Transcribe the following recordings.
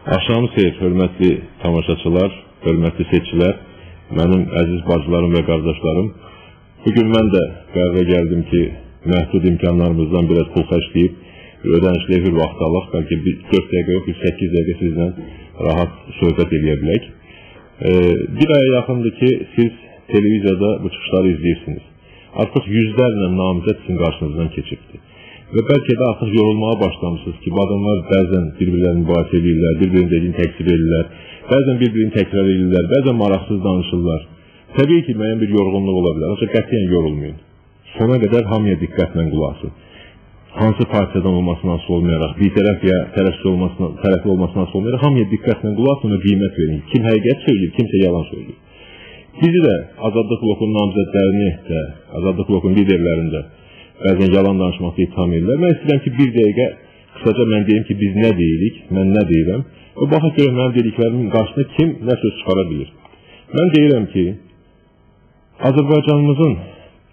Axşamınız xeyir, hörmətli tamaşaçılar, hörmətli seçicilər, mənim əziz bacılarım və qardaşlarım. Bugün mən də qərara gəldim ki, məhdud imkanlarımızdan biraz pul xərcləyib, ödənişli bir vaxt alaq, bəlkə 4 dəqiqə yox, 8 dəqiqə sizlə rahat söhbət edə bilək. Bir aya yaxındır ki, siz televiziyada bu çıxışları izləyirsiniz. Artıq yüzlərlə namizəd sizin qarşınızdan keçibdir. Və bəlkə də artıq yorulmağa başlamışsınız ki, bu adamlar bəzən bir-birlərini mübahisə edirlər, bir-birinin dediğini təksir edirlər, bəzən bir-birini təkrar edirlər, bəzən maraqsız danışırlar. Təbii ki, müəyyən bir yorğunluq ola bilər, ancaq qətiyyən yorulmayın. Sona qədər hamıya diqqətlə qulaq asın. Hansı partiyadan olmasına asıl olmayaraq, bir tərəf ya tərəfli olmasına asıl olmayaraq, hamıya diqqətlə qulaq asın və qiymət verin. Kim həqiqət söyləyir, kimsə yalan söyləyir. Bizi də Azadlıq blokun namizədlərini də, Azadlıq blokun liderlərini də bəzən yalan danışması itham edirlər. Mən istəyirəm ki, bir dəqiqə qısaca mən deyim ki, biz nə deyirik, mən nə deyirəm və baxaq görə mənim dediklərimin qarşısında kim nə söz çıxara bilir. Mən deyirəm ki, Azərbaycanımızın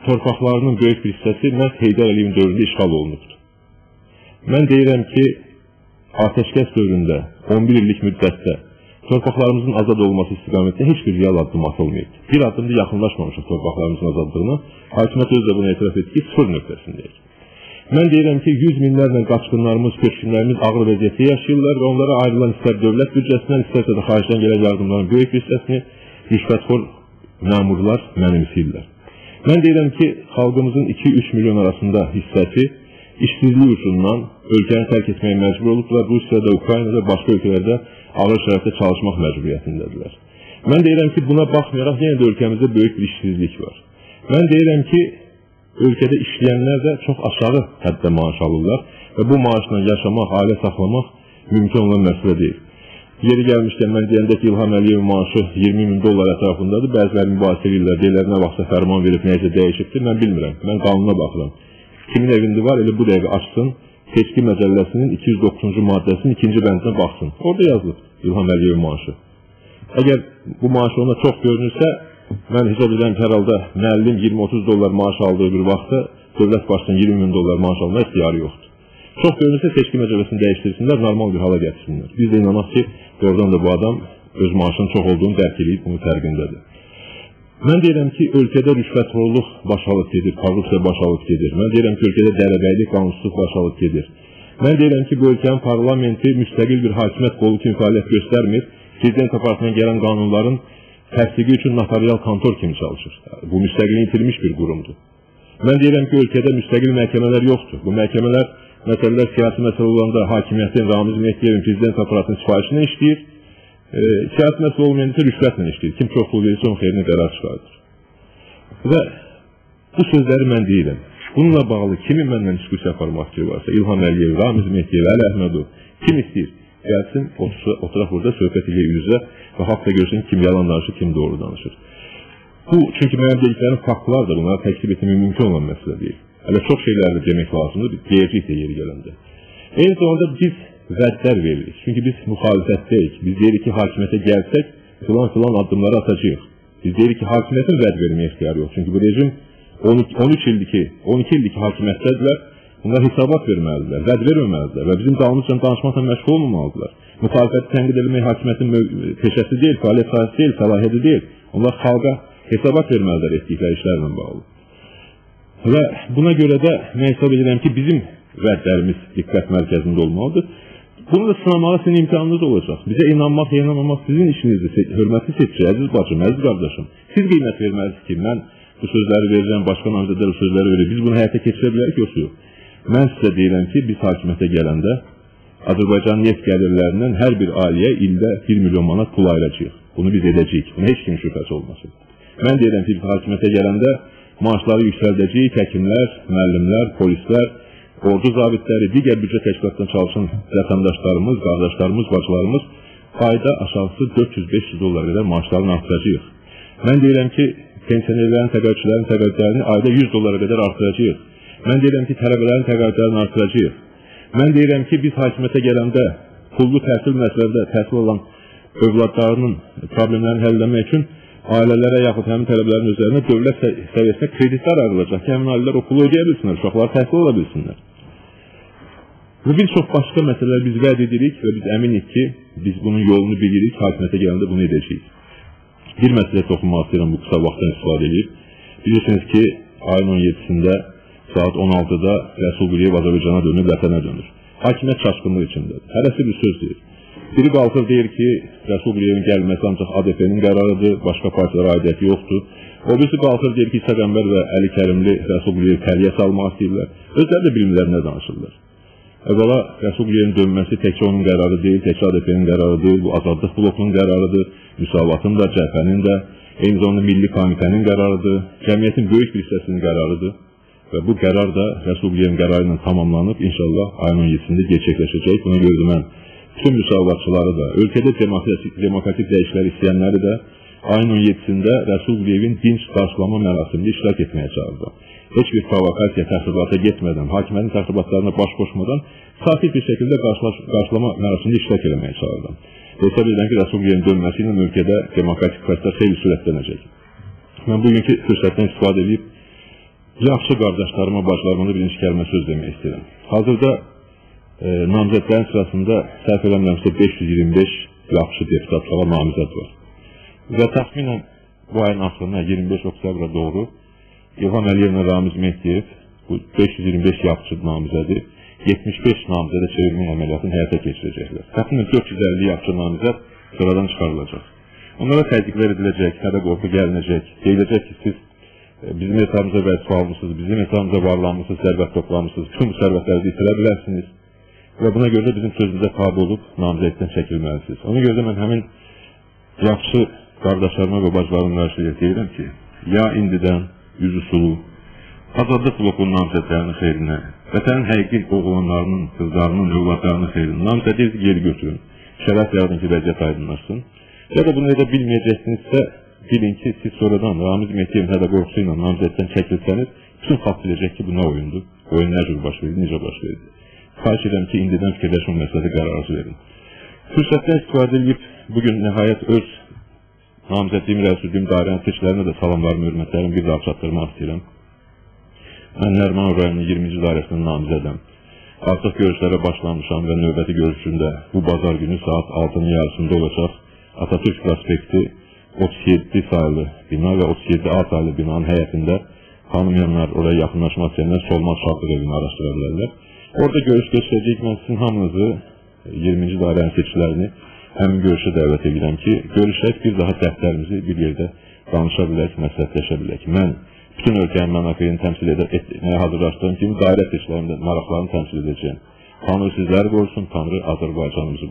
torpaqlarının böyük bir hissəsi məhz Heydər Əliyevin dövründə işğal olunubdur. Mən deyirəm ki, atəşkəs dövründə 11 illik müddətdə torpaqlarımızın azad olması istiqamətində heç bir real addım atılmayıb. Bir addımda yaxınlaşmamışıq torpaqlarımızın azadlığına. Hakimiyyət özü də bunu etiraf etdi ki, sıfır nöqtəsindəyik. Mən deyirəm ki, yüz minlərlə qaçqınlarımız, köçkünlərimiz ağır vəziyyətdə yaşayırlar və onlara ayrılan istər dövlət büdcəsindən, istərsə də xaricdən gələn yardımların böyük bir hissəsini rüşvətxor məmurlar mənimsəyirlər. Mən deyirəm ki, xalqımızın 2-3 milyon arasında hissəsi işsizlik uçundan ölkəni tərk etməyə məcbur olublar. Rusiyada, Ukraynada, başqa ölkələrdə ağır şəraitdə çalışmaq məcburiyyətindədirlər. Mən deyirəm ki, buna baxmayaraq yenə də ölkəmizdə böyük bir işsizlik var. Mən deyirəm ki, ölkədə işləyənlər də çox aşağı həddə maaş alırlar və bu maaşla yaşamaq, ailə saxlamaq mümkün olan məsələ deyil. Yeri gəlmişkən mən deyəndə ki, İlham Əliyevin maaşı 20 min dollar ətrafındadır. Bəziləri mübahisə edirlər, deyirlər nə vaxtsa fərman verib, nəyəcə dəyişibdir, mən bilmirəm. Mən qanuna baxıram. Kimin evində var, elə bu dəqiqə açsın, seçki məcəlləsinin 209-cu maddəsinin 2-ci bəndinə baxsın. Orada yazılıb İlham Əliyevin maaşı. Əgər bu maaşı ona çox görünürsə, mən hesab edirəm ki, hər halda müəllim 20-30 dollar maaş aldığı bir vaxtda dövlət başdan 20 min dollar maaş alma ixtiyarı yoxdur. Çox görünürsə seçki məcəlləsini dəyişdirsinlər, normal bir hala gətirsinlər. Biz də inanaq ki, oradan da bu adam öz maaşının çox olduğunu dərk edib, bunun fərqindədir. Mən deyirəm ki, ölkədə rüşvətxorluq baş alıb gedir, korrupsiya baş alıb gedir. Mən deyirəm ki, ölkədə dərəbəylik, qanunsuzluq baş alıb gedir. Mən deyirəm ki, bu ölkənin parlamenti müstəqil bir hakimiyyət qolu kimi fəaliyyət göstərmir. Prezident aparatından gələn qanunların təsdiqi üçün notarial kontor kimi çalışır. Bu müstəqilini itirmiş bir qurumdur. Mən deyirəm ki, ölkədə müstəqil məhkəmələr yoxdur. Bu məhkəmələr, məsələlər siyasi məsələ olanda hakimiyyətin, Ramiz Mehdiyyevin prezident aparatının sifarişinə işləyir. Siyasi məsələ olmayanda rüşvətlə işləyir. Kim çox pul verirsə onun xeyrinə qərar çıxardır. Və bu sözləri mən deyirəm. Bununla bağlı kimin məndən diskusiya aparmaq ki varsa, İlham Əliyev, Ramiz Mehdiyev, Əli Əhmədov, kim istəyir? Gəlsin, oturaq burada söhbət edə yüzə və haqq da görsün kim yalan danışır, kim doğru danışır. Bu, çünki mənim dediklərim faktlardır, bunları təklif etmək mümkün olan məsələ deyil. Hələ çox şeylərlə demək lazımdır, deyəcək də yeri gələndə. Eyni zamanda biz vədlər veririk. Çünki biz müxalifətdəyik. Biz deyirik ki, hakimiyyətə gəlsək, filan addımları atacağıq. Biz deyirik ki, hakimiyyətin vəd verməyə ixtiyarı yox. Çünki bu rejim 12 ildir ki, hakimiyyətdədirlər. Bunlar hesabat verməlidirlər, vəd verməməlidirlər və bizim dalımızca danışmaqla məşğul olmamalıdırlar. Müxalifəti tənqid edilmək hakimiyyətin peşəsi deyil, fəaliyyət sahəsi deyil, səlahiyyəti deyil. Onlar xalqa hesabat verməlidirlər etdikləri işlərlə bağlı. Və buna görə də mən hesab edirəm ki, bizim vədlərimiz diqqət mərkəzində olmalıdır. Bunu da sınamağa sizin imkanınız olacaq. Bizə inanmaq, inanmamaq sizin işinizdir. Hörmətli seçici, əziz bacım, əziz qardaşım. Siz qiymət verməlisiniz ki, mən bu sözləri verirəm, başqa namizədlər bu sözləri verir. Biz bunu həyata keçirə bilərik, yoxsa yox. Mən sizə deyirəm ki, biz hakimiyyətə gələndə Azərbaycan neft gəlirlərindən hər bir ailəyə ildə 1 milyon manat pul ayıracağıq. Bunu biz edəcəyik. Buna heç kimin şübhəsi olmasın. Mən deyirəm ki, biz hakimiyyətə gələndə maaşları yüksəldəcəyik, həkimlər, müəllimlər, polislər, ordu zabitləri, digər büdcə təşkilatlarında çalışan vətəndaşlarımız, qardaşlarımız, bacılarımız ayda aşağısı 400-500 dollar qədər maaşlarını artıracağıq. Mən deyirəm ki, pensionerlərin, təqaüdlərini ayda 100 dollara qədər artıracağıq. Mən deyirəm ki, tələbələrin təqaüdlərini artıracağıq. Mən deyirəm ki, biz hakimiyyətə gələndə pullu təhsil məsələdə təhsil olan övladlarının problemlərini həll etmək üçün ailələrə yaxud həmin tələbələrin üzərinə dövlət səviyyəsində kreditlər ayrılacaq ki, həmin ailələr o pulu ödəyə bilsinlər, uşaqlar təhsil ola bilsinlər. Və bir çox başqa məsələlər biz vəd edirik və biz əminik ki, Biz bunun yolunu bilirik, hakimiyyətə gələndə bunu edəcəyik. Bir məsələ toxunmaq istəyirəm bu qısa vaxtdan istifadə edib. Bilirsiniz ki, ayın 17-sində saat 16-da Rəsul Quliyev Azərbaycana dönür, vətənə dönür. Hakimiyyət çaşqınlıq içindədir. Hərəsi bir söz deyir. Biri qalxır deyir ki, Rəsul Quliyevin gəlməsi ancaq ADP-nin qərarıdır, başqa partilərə aidiyyəti yoxdur. O birisi qalxır deyir ki, İsa Qəmbər və Əli Kərimli Rəsul Quliyevi təliyə salmaq istəyirlər. Özləri də bilimlər nə danışırlar. Əvvəla Rəsul Quliyevin dönməsi təkcə onun qərarı deyil, təkcə ADP-nin qərarı deyil, bu Azadlıq blokunun qərarıdır, Müsavatın da, Cəbhənin də, eyni zamanda Milli Komitənin qərarıdır, cəmiyyətin böyük bir hissəsinin qərarıdır. Və bu qərar da Rəsul Quliyevin qərarı ilə tamamlanıb, inşallah ayın 17-sində gerçəkləşəcək. Buna görə də mən bütün müsavatçıları da, ölkədə demokratik dəyişikliklər istəyənləri də ayın 17-sində Rəsul Quliyevin dinc qarşılama mərasimində iştirak etməyə çağırdı. Heç bir provokasiya, təxribata getmədən, hakimiyyətin təxribatlarına baş qoşmadan sakit bir şəkildə qarşılama mərasimində iştirak etməyə çağırdı. Hesab edirəm ki, Rəsul Quliyevin dönməsi ilə ölkədə demokratik proseslər xeyli sürətlənəcək. Mən bugünkü fürsətdən istifadə edib yaxşı qardaşlarıma, bacılarıma da birinci kəlmə söz demək istəyirəm. Hazırda namizədlərin sırasında səhv eləmirəmsə 525 yaxşı deputatlara namizəd var. Və təxminən bu ayın axırına 25 oktyabra doğru İlham Əliyevlə Ramiz Mehdiyev bu 525 yaxşı namizədi 75 namizədə çevirmək əməliyyatını həyata keçirəcəklər. Təxminən 450 yaxşı namizəd sıradan çıxarılacaq. Onlara təzyiqlər ediləcək, hədə qorxu gəlinəcək, deyiləcək ki, siz bizim hesabımıza vəzifə almışsınız, bizim hesabımıza varlanmışsınız, sərvət toplamışsınız, bütün bu sərvətləri itirə bilərsiniz və buna görə də bizim sözümüzə tabi olub namizəddən çəkilməlisiniz. Ona görə də mən həmin yaxşı qardaşlarıma və bacılarıma qarşılayıb deyirəm ki, ya indidən yüz usulu, Azadlıq blokunun namizədlərinin xeyrinə, vətənin həqiqi oğlanlarının, qızlarının, övladlarının xeyrinə namizədinizi geri götürün, şərəf yardım ki, vəziyyət aydınlaşsın. Ya da bunu edə bilməyəcəksinizsə, bilin ki, siz sonradan Ramiz Mehdiyevin hədə qorxusu ilə namizəddən çəkilsəniz, bütün xalq biləcək ki, bu nə oyundur, oyun nə cür baş verir, necə baş verir. Xahiş edirəm ki, indidən fikirləşmə məsələdə qərarınızı verin. Fürsətdən istifadə edib, bugün nəhayət öz namizədliyim, rəsulluğum dairənin seçkilərinə də salamlarımı, hörmətlərimi bir daha çatdırmaq istəyirəm. Mən Nərman rayonunun 20-ci dairəsinin namizədəm. Artıq görüşlərə başlamışam və növbəti görüşümdə bu bazar günü saat 6-nın yarısında olacaq. Atatürk prospekti 37 sayılı bina və 37A sayılı binanın həyətində tanımayanlar oraya yaxınlaşmaq istəyənlər Solmaz Şahlıq evini araşdıra bilərlər. Orada görüş geçirəcək. Mən sizin hamınızı 20-ci dairənin seçkilərini həmin görüşə dəvət edirəm ki, görüşək, bir daha dərdlərimizi bir yerdə danışa bilək, məsləhətləşə bilək. Mən bütün ölkənin mənafeyini təmsil etməyə hazırlaşdığım kimi dairə seçkilərində maraqlarını təmsil edəcəyim. Tanrı sizləri qorusun, Tanrı Azərbaycanımızı